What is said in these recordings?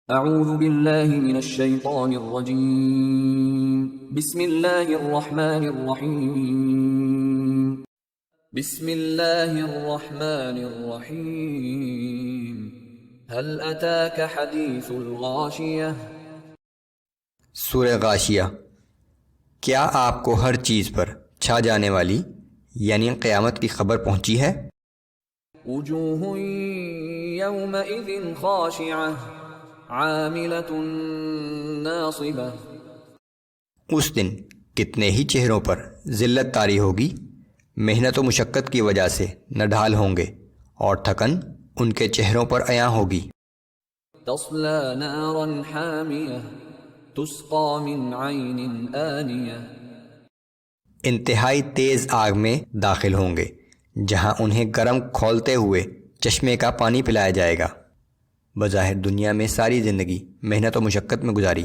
اعوذ باللہ من الشیطان الرجیم بسم اللہ الرحمن الرحیم بسم اللہ الرحمن الرحیم هل اتاک حدیث الغاشیہ۔ سورہ غاشیہ۔ کیا آپ کو ہر چیز پر چھا جانے والی یعنی قیامت کی خبر پہنچی ہے؟ وجوہ یومئذ خاشعہ عاملۃ ناصبہ۔ اس دن کتنے ہی چہروں پر ذلت طاری ہوگی، محنت و مشقت کی وجہ سے نڈھال ہوں گے اور تھکن ان کے چہروں پر عیاں ہوگی۔ تصلی نارا حامیہ تسقی من عین آنیہ۔ انتہائی تیز آگ میں داخل ہوں گے جہاں انہیں گرم کھولتے ہوئے چشمے کا پانی پلایا جائے گا۔ بظاہر دنیا میں ساری زندگی محنت و مشقت میں گزاری،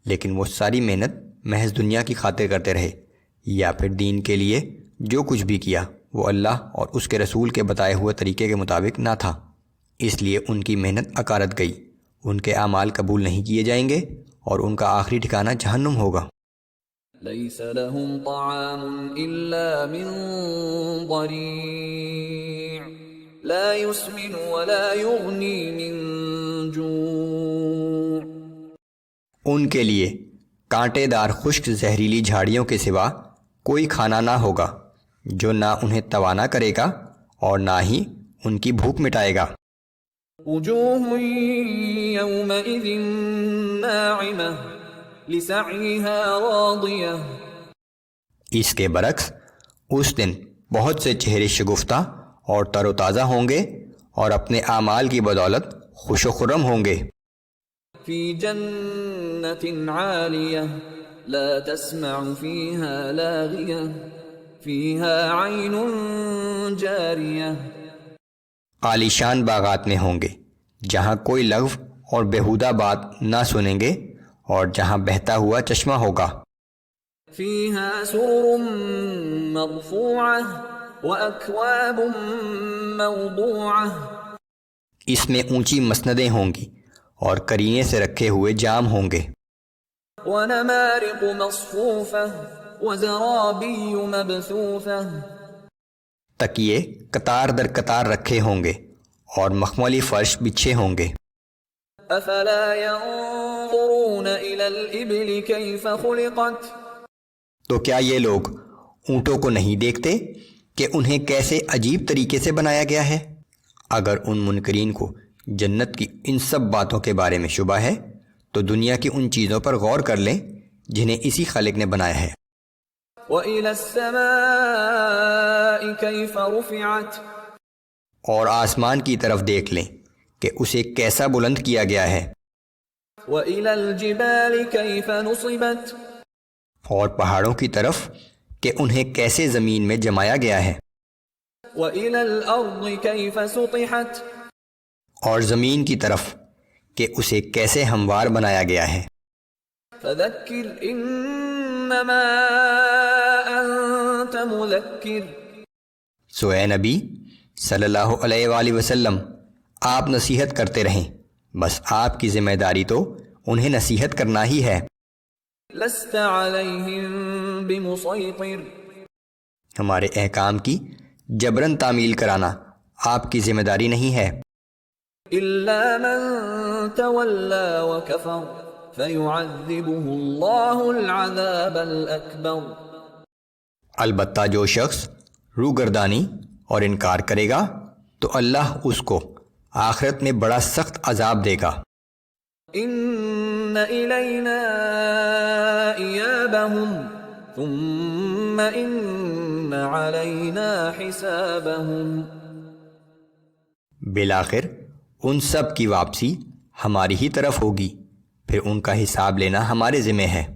لیکن وہ ساری محنت محض دنیا کی خاطر کرتے رہے، یا پھر دین کے لیے جو کچھ بھی کیا وہ اللہ اور اس کے رسول کے بتائے ہوئے طریقے کے مطابق نہ تھا، اس لیے ان کی محنت اکارت گئی، ان کے اعمال قبول نہیں کیے جائیں گے اور ان کا آخری ٹھکانہ جہنم ہوگا۔ لیس لهم طعام الا من ضریع لا يسمن ولا يغنی من جوع۔ ان کے لیے کانٹے دار خشک زہریلی جھاڑیوں کے سوا کوئی کھانا نہ ہوگا جو نہ انہیں توانا کرے گا اور نہ ہی ان کی بھوک مٹائے گا۔ وجوہ یومئذ ناعمہ لسعیہا راضیہ۔ اس کے برعکس اس دن بہت سے چہرے شگفتہ اور تر و تازہ ہوں گے اور اپنے اعمال کی بدولت خوش و خرم ہوں گے۔ فی جنت عالیہ لا تسمع فیہا لاغیہ فیہا عین جاریہ۔ عالی شان باغات میں ہوں گے جہاں کوئی لغو اور بیہودہ بات نہ سنیں گے اور جہاں بہتا ہوا چشمہ ہوگا۔ فیہا سرر مرفوعہ وَأَكْوَابٌ مَّوْضُوعَةٌ۔ اس میں اونچی مسندیں ہوں گی اور کرینے سے رکھے ہوئے جام ہوں گے۔ وَنَمَارِقُ مَصْفُوفَةٌ وَزَرَابِيُّ مَبْثُوثَةٌ۔ تکیے قطار در قطار رکھے ہوں گے اور مخملی فرش بچھے ہوں گے۔ أَفَلَا يَنظُرُونَ إِلَى الْإِبِلِ كَيْفَ خُلِقَتْ۔ تو کیا یہ لوگ اونٹوں کو نہیں دیکھتے کہ انہیں کیسے عجیب طریقے سے بنایا گیا ہے؟ اگر ان منکرین کو جنت کی ان سب باتوں کے بارے میں شبہ ہے تو دنیا کی ان چیزوں پر غور کر لیں جنہیں اسی خالق نے بنایا ہے۔ وَإِلَى السَّمَاءِ كَيْفَ رُفِعَتْ۔ اور آسمان کی طرف دیکھ لیں کہ اسے کیسا بلند کیا گیا ہے۔ وَإِلَى الْجِبَالِ كَيْفَ نُصِبَتْ۔ اور پہاڑوں کی طرف کہ انہیں کیسے زمین میں جمایا گیا ہے۔ وَإِلَى الْأَرْضِ كَيْفَ سُطِحَتْ۔ اور زمین کی طرف کہ اسے کیسے ہموار بنایا گیا ہے۔ فَذَكِّرْ إِنَّمَا أَنْتَ مُذَكِّرٌ۔ سو اے نبی صلی اللہ علیہ وآلہ وسلم، آپ نصیحت کرتے رہیں، بس آپ کی ذمہ داری تو انہیں نصیحت کرنا ہی ہے۔ لَسْتَ عَلَيْهِمْ بِمُصَيْطِرٍ۔ ہمارے احکام کی جبراً تعمیل کرانا آپ کی ذمہ داری نہیں ہے، إِلَّا مَن تَوَلَّى وَكَفَرَ فَيُعَذِّبُهُ اللَّهُ الْعَذَابَ الْأَكْبَرَ۔ البتہ جو شخص روگردانی اور انکار کرے گا تو اللہ اس کو آخرت میں بڑا سخت عذاب دے گا۔ إِنَّ إِلَيْنَا إِيَابَهُمْ ثُمَّ إِنَّ عَلَيْنَا حِسَابَهُمْ۔ بالآخر ان سب کی واپسی ہماری ہی طرف ہوگی، پھر ان کا حساب لینا ہمارے ذمہ ہے۔